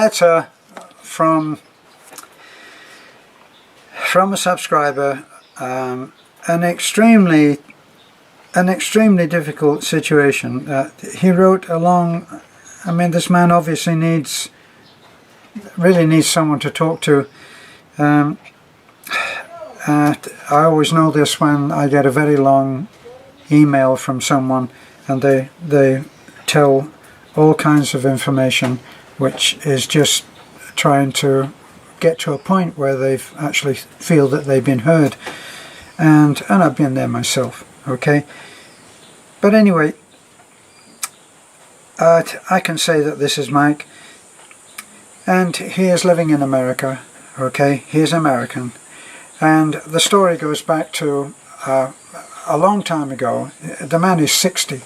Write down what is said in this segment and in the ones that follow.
Letter from a subscriber, an extremely difficult situation. He wrote along. I mean, this man obviously really needs someone to talk to. I always know this when I get a very long email from someone and they tell all kinds of information, which is just trying to get to a point where they actually feel that they've been heard, and I've been there myself. Okay, but anyway, I can say that this is Mike, and he is living in America. Okay, he is American, and the story goes back to a long time ago. The man is 60,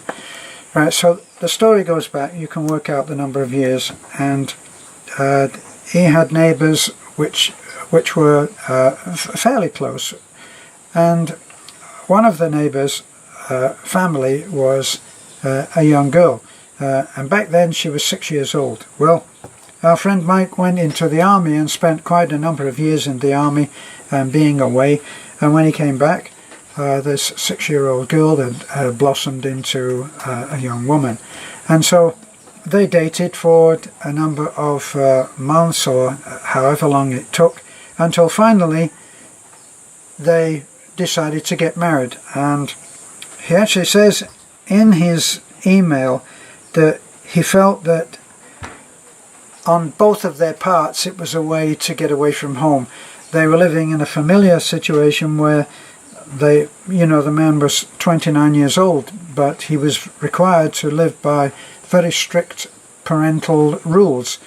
right? So the story goes back, you can work out the number of years, and he had neighbours which were fairly close, and one of the neighbours' family was a young girl, and back then she was 6 years old. Well, our friend Mike went into the army and spent quite a number of years in the army and being away, and when he came back, this 6-year-old girl had blossomed into a young woman, and so they dated for a number of months, or however long it took, until finally they decided to get married. And he actually says in his email that he felt that on both of their parts it was a way to get away from home. They were living in a familiar situation where the man was 29 years old, but he was required to live by very strict parental rules.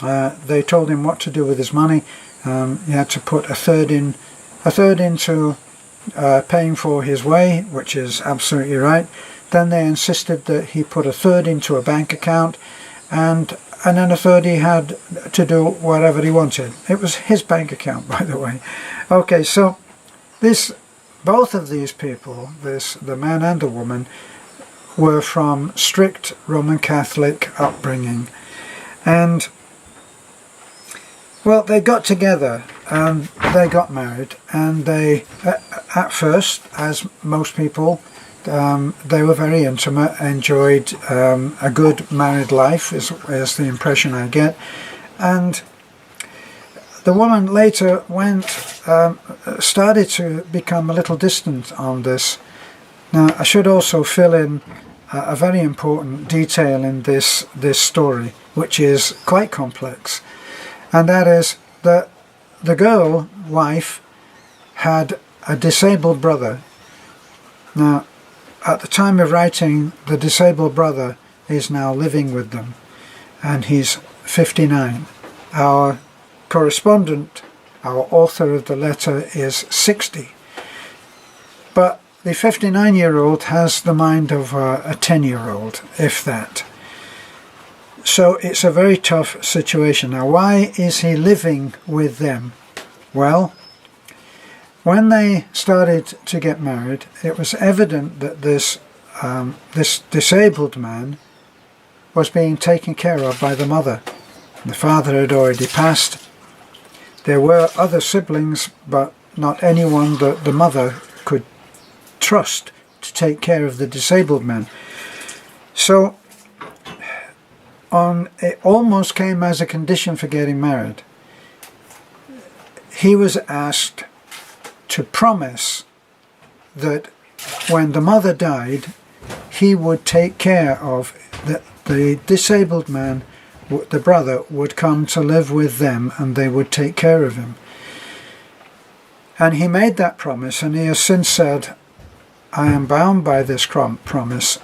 They told him what to do with his money. He had to put a third into paying for his way, which is absolutely right. Then they insisted that he put a third into a bank account, and then a third he had to do whatever he wanted. It was his bank account, by the way. Okay, so both of these people, the man and the woman, were from strict Roman Catholic upbringing, and well, they got together and they got married, and they at first, as most people, they were very intimate, enjoyed a good married life, is the impression I get. And the woman later started to become a little distant on this. Now, I should also fill in a very important detail in this story, which is quite complex, and that is that the wife had a disabled brother. Now, at the time of writing, the disabled brother is now living with them, and he's 59. Our correspondent, our author of the letter, is 60. But the 59-year-old has the mind of a 10-year-old, if that. So it's a very tough situation. Now, why is he living with them? Well, when they started to get married, it was evident that this disabled man was being taken care of by the mother. The father had already passed. There were other siblings, but not anyone that the mother could trust to take care of the disabled man. So it almost came as a condition for getting married. He was asked to promise that when the mother died, he would take care of the disabled man. The brother would come to live with them, and they would take care of him. And he made that promise, and he has since said, I am bound by this promise,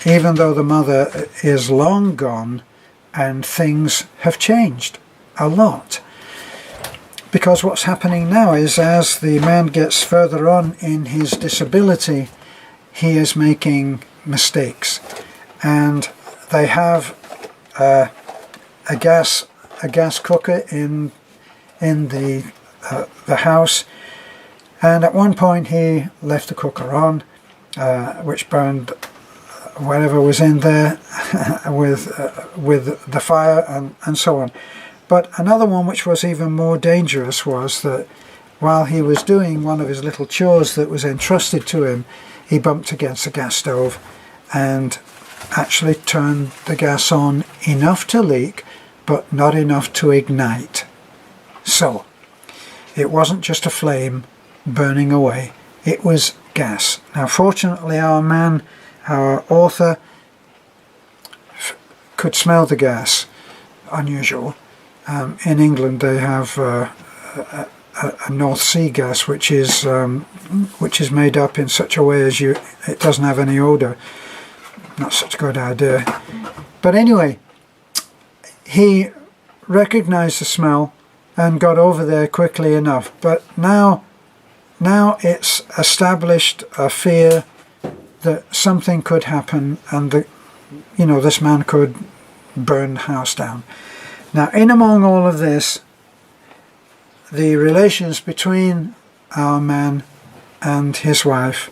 even though the mother is long gone and things have changed a lot. Because what's happening now is, as the man gets further on in his disability, he is making mistakes. And they have a gas cooker in the house, and at one point he left the cooker on, which burned whatever was in there with the fire and so on. But another one which was even more dangerous was that while he was doing one of his little chores that was entrusted to him, he bumped against the gas stove and actually turned the gas on enough to leak, but not enough to ignite. So it wasn't just a flame burning away, it was gas. Now fortunately our author could smell the gas. Unusual. In England they have a North Sea gas which is made up in such a way as it doesn't have any odour. Not such a good idea. But anyway, he recognised the smell and got over there quickly enough. But now it's established a fear that something could happen and this man could burn the house down. Now in among all of this, the relations between our man and his wife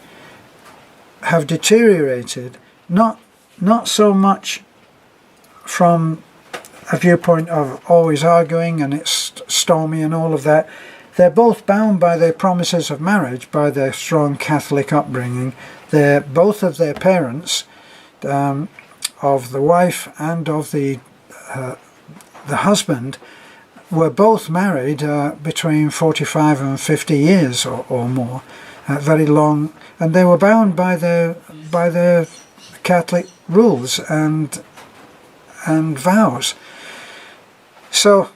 have deteriorated, not so much from a viewpoint of always arguing and it's stormy and all of that. They're both bound by their promises of marriage, by their strong Catholic upbringing. Both of their parents, of the wife and of the husband, were both married between 45 and 50 years or more, very long, and they were bound by their Catholic rules and vows. So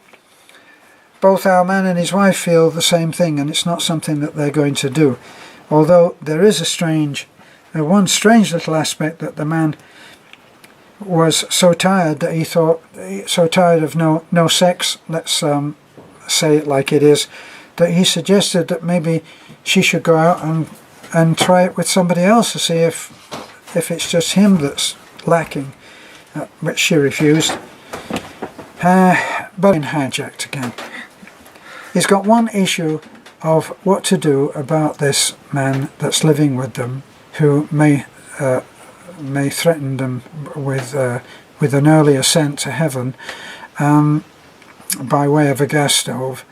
both our man and his wife feel the same thing, and it's not something that they're going to do. Although there is one strange little aspect, that the man was so tired that he thought, so tired of no sex, let's say it like it is, that he suggested that maybe she should go out and try it with somebody else to see if it's just him that's lacking, which she refused. But in hijacked again. He's got one issue of what to do about this man that's living with them, who may threaten them with an early ascent to heaven by way of a gas stove,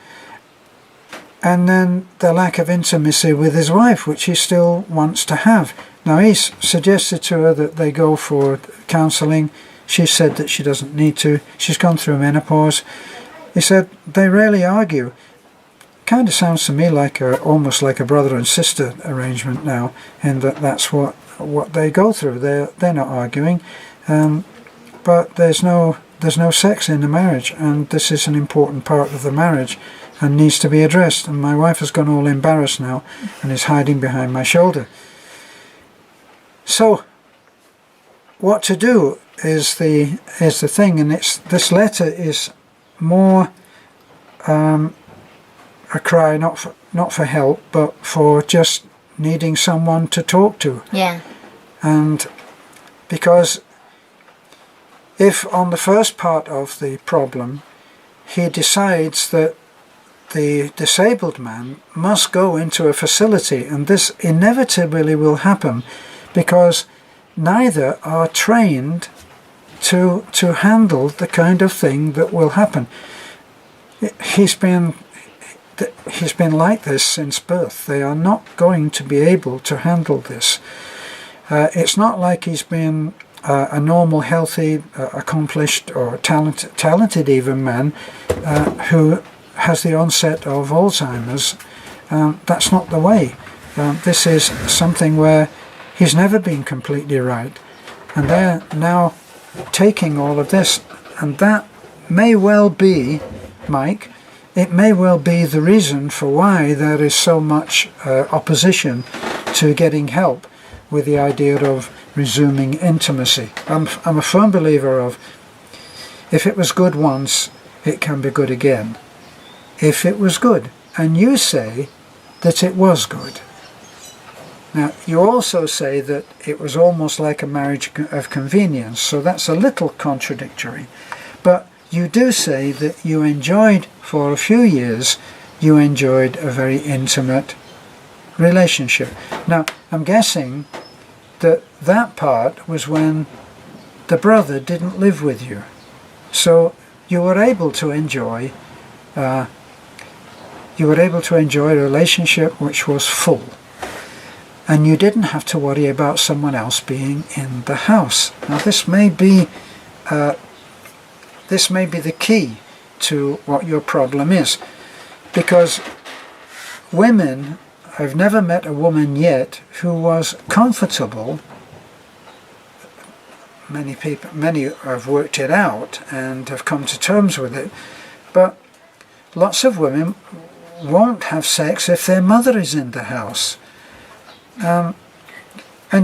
and then the lack of intimacy with his wife, which he still wants to have. Now he's suggested to her that they go for counselling. She said that she doesn't need to. She's gone through menopause. He said they rarely argue. Kind of sounds to me like almost like a brother and sister arrangement now, in that's what they go through. They're not arguing, but there's no sex in the marriage, and this is an important part of the marriage and needs to be addressed. And my wife has gone all embarrassed now and is hiding behind my shoulder. So what to do is the thing, and this letter is more a cry not for help, but for just needing someone to talk to. Yeah. And because if on the first part of the problem he decides that the disabled man must go into a facility, and this inevitably will happen because neither are trained to handle the kind of thing that will happen. He's been like this since birth. They are not going to be able to handle this. It's not like he's been a normal, healthy, accomplished or talented even man who has the onset of Alzheimer's. That's not the way. This is something where he's never been completely right, and they're now taking all of this, and that may well be, Mike, it may well be the reason for why there is so much opposition to getting help with the idea of resuming intimacy. I'm a firm believer of, if it was good once, it can be good again. If it was good, and you say that it was good. Now, you also say that it was almost like a marriage of convenience, so that's a little contradictory. But you do say that you enjoyed, for a few years, you enjoyed a very intimate relationship. Now, I'm guessing that part was when the brother didn't live with you. So you were able to enjoy a relationship which was full, and you didn't have to worry about someone else being in the house. Now this may be the key to what your problem is, because women, I've never met a woman yet who was comfortable. Many have worked it out and have come to terms with it, but lots of women won't have sex if their mother is in the house. And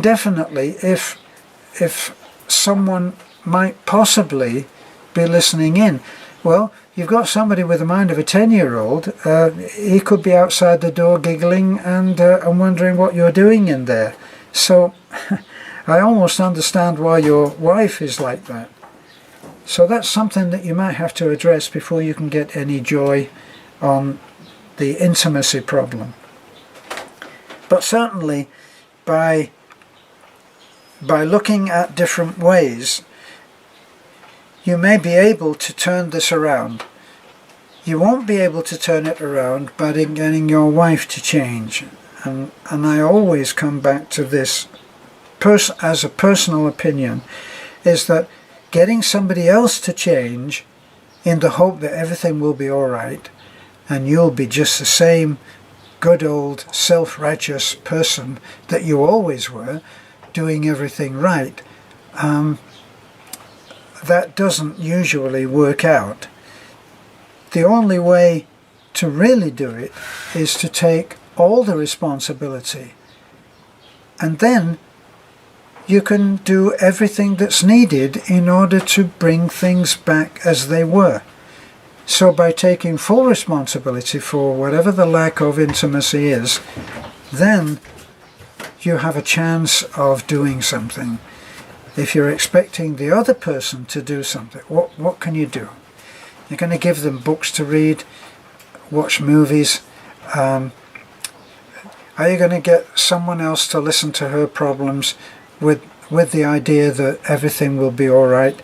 definitely if someone might possibly be listening in, well, you've got somebody with the mind of a 10-year-old. He could be outside the door giggling and wondering what you're doing in there. So I almost understand why your wife is like that. So that's something that you might have to address before you can get any joy on the intimacy problem. But certainly by looking at different ways, you may be able to turn this around. You won't be able to turn it around by getting your wife to change. And I always come back to this as a personal opinion, is that getting somebody else to change in the hope that everything will be all right and you'll be just the same good old self-righteous person that you always were, doing everything right, that doesn't usually work out. The only way to really do it is to take all the responsibility, and then you can do everything that's needed in order to bring things back as they were. So by taking full responsibility for whatever the lack of intimacy is, then you have a chance of doing something. If you're expecting the other person to do something, what can you do? You're going to give them books to read, watch movies. Are you going to get someone else to listen to her problems with the idea that everything will be all right?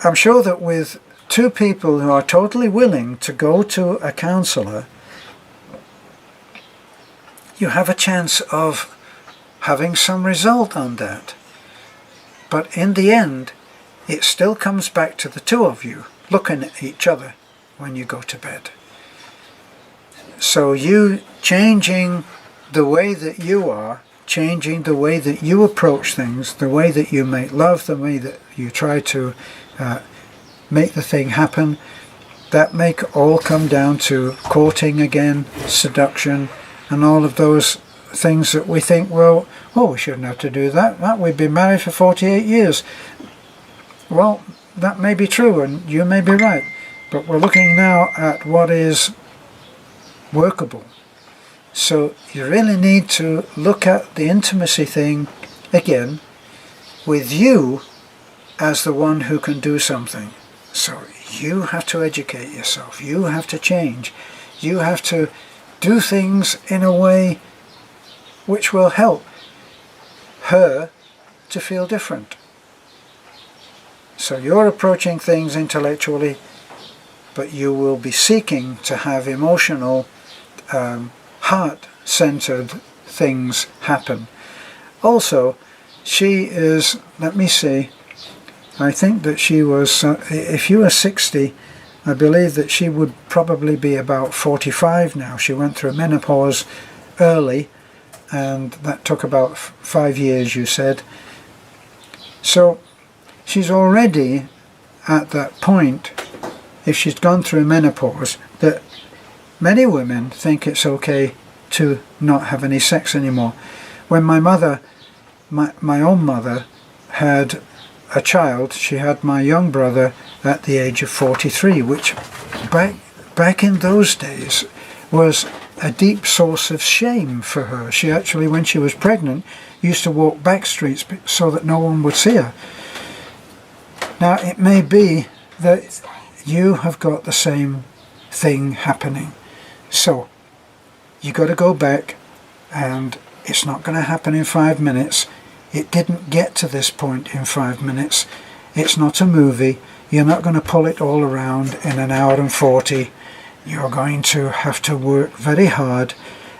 I'm sure that with two people who are totally willing to go to a counsellor, you have a chance of having some result on that. But in the end, it still comes back to the two of you looking at each other when you go to bed. So you changing the way that you are, changing the way that you approach things, the way that you make love, the way that you try to make the thing happen, that may all come down to courting again, seduction, and all of those things that we think, well, we shouldn't have to do that. We've been married for 48 years. Well, that may be true, and you may be right. But we're looking now at what is workable. So you really need to look at the intimacy thing again with you as the one who can do something. So you have to educate yourself. You have to change. You have to do things in a way which will help her to feel different. So you're approaching things intellectually, but you will be seeking to have emotional, heart-centered things happen. Also, she is, let me see, I think that she was, if you were 60, I believe that she would probably be about 45 now. She went through menopause early, and that took about 5 years, you said. So she's already at that point, if she's gone through menopause, that many women think it's okay to not have any sex anymore. When my mother, my own mother, had a child, she had my young brother at the age of 43, which back in those days was a deep source of shame for her. She actually, when she was pregnant, used to walk back streets so that no one would see her. Now, it may be that you have got the same thing happening. So, you got to go back, and it's not going to happen in 5 minutes. It didn't get to this point in 5 minutes. It's not a movie. You're not going to pull it all around in an hour and 40. You're going to have to work very hard,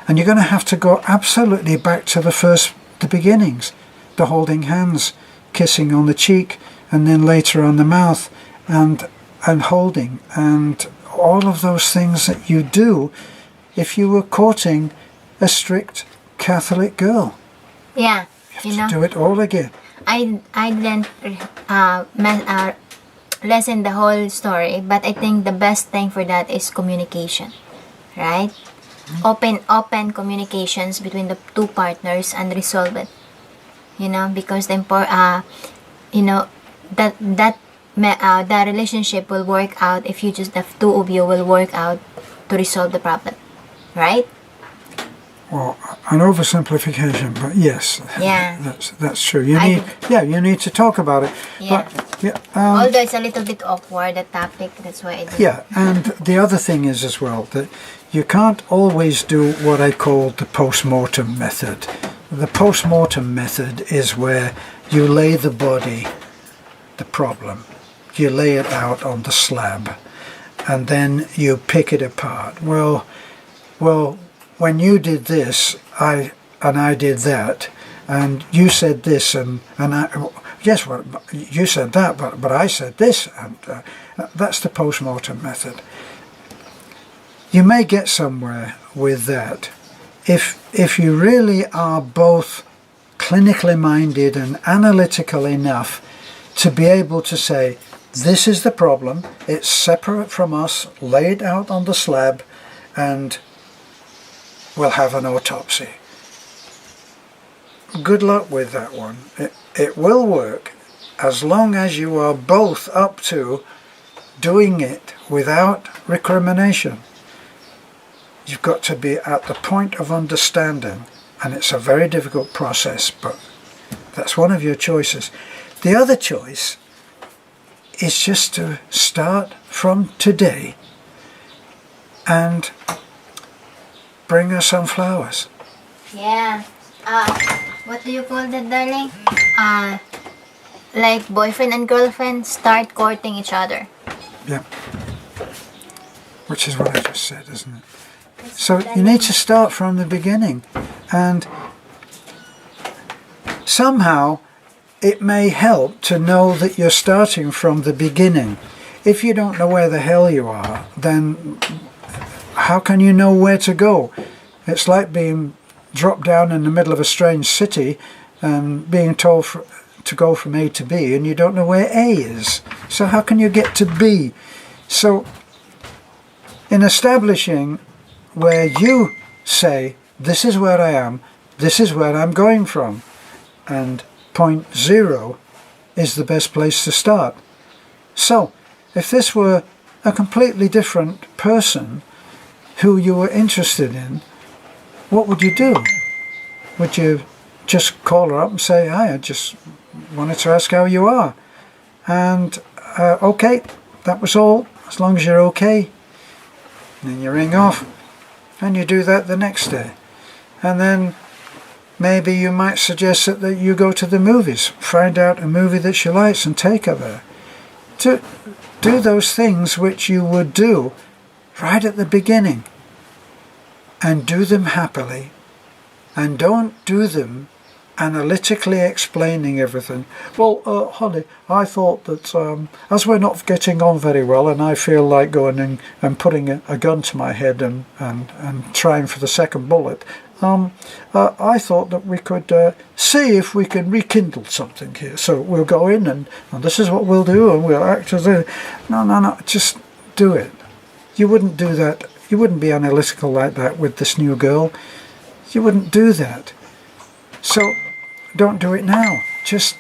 and you're going to have to go absolutely back to the beginnings, the holding hands, kissing on the cheek, and then later on the mouth, and holding, and all of those things that you do if you were courting a strict Catholic girl. Yeah, you have to do it all again. I didn't listen the whole story, but I think the best thing for that is communication, right? Open communications between the two partners and resolve it. Because the the relationship will work out if the two of you will work out to resolve the problem, right? Well, an oversimplification, but yes, yeah, that's true. You need to talk about it. Yeah. But, although it's a little bit awkward, the topic, that's why I did. Yeah, and the other thing is as well that you can't always do what I call the post-mortem method. The post-mortem method is where you lay the body, the problem, you lay it out on the slab, and then you pick it apart. Well, when you did this, I did that, and you said this, and yes, well, you said that, but I said this, and that's the post-mortem method. You may get somewhere with that if you really are both clinically minded and analytical enough to be able to say, this is the problem, it's separate from us, lay it out on the slab, and we'll have an autopsy. Good luck with that one. It will work as long as you are both up to doing it without recrimination. You've got to be at the point of understanding, and it's a very difficult process, but that's one of your choices. The other choice is just to start from today and bring her some flowers. Yeah. What do you call that, darling? Like boyfriend and girlfriend start courting each other. Yeah. Which is what I just said, isn't it? So you need to start from the beginning, and somehow it may help to know that you're starting from the beginning. If you don't know where the hell you are, then how can you know where to go? It's like being dropped down in the middle of a strange city and being told to go from A to B, and you don't know where A is. So how can you get to B? So in establishing where you say, this is where I am, this is where I'm going from, and point 0 is the best place to start. So if this were a completely different person who you were interested in, what would you do? Would you just call her up and say, hi, I just wanted to ask how you are, and okay, that was all, as long as you're okay. And then you ring off, and you do that the next day. And then maybe you might suggest that you go to the movies, find out a movie that she likes and take her there. To do those things which you would do right at the beginning, and do them happily, and don't do them analytically explaining everything. Well, honey, I thought that as we're not getting on very well, and I feel like going and putting a gun to my head and trying for the second bullet, I thought that we could see if we can rekindle something here. So we'll go in and this is what we'll do, and we'll act as a... No, just do it. You wouldn't do that. You wouldn't be analytical like that with this new girl. You wouldn't do that. So don't do it now. Just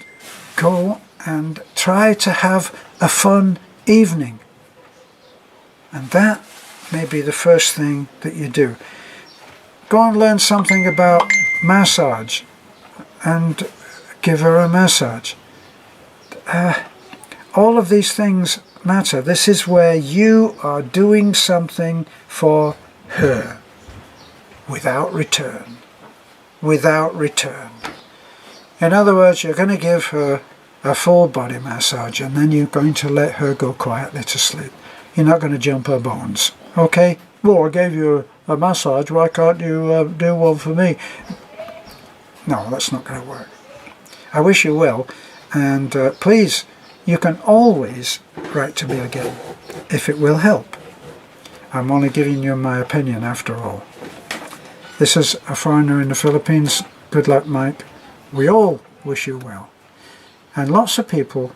go and try to have a fun evening. And that may be the first thing that you do. Go and learn something about massage and give her a massage. All of these things matter. This is where you are doing something for her without return. Without return. In other words, you're going to give her a full body massage, and then you're going to let her go quietly to sleep. You're not going to jump her bones. Okay? Well, I gave you a massage, why can't you do one for me? No, that's not going to work. I wish you well, and please, you can always write to me again if it will help. I'm only giving you my opinion after all. This is a foreigner in the Philippines. Good luck, Mike. We all wish you well. And lots of people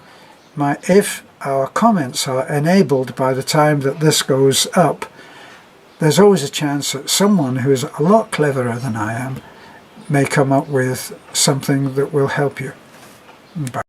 might, if our comments are enabled by the time that this goes up, there's always a chance that someone who is a lot cleverer than I am may come up with something that will help you. Bye.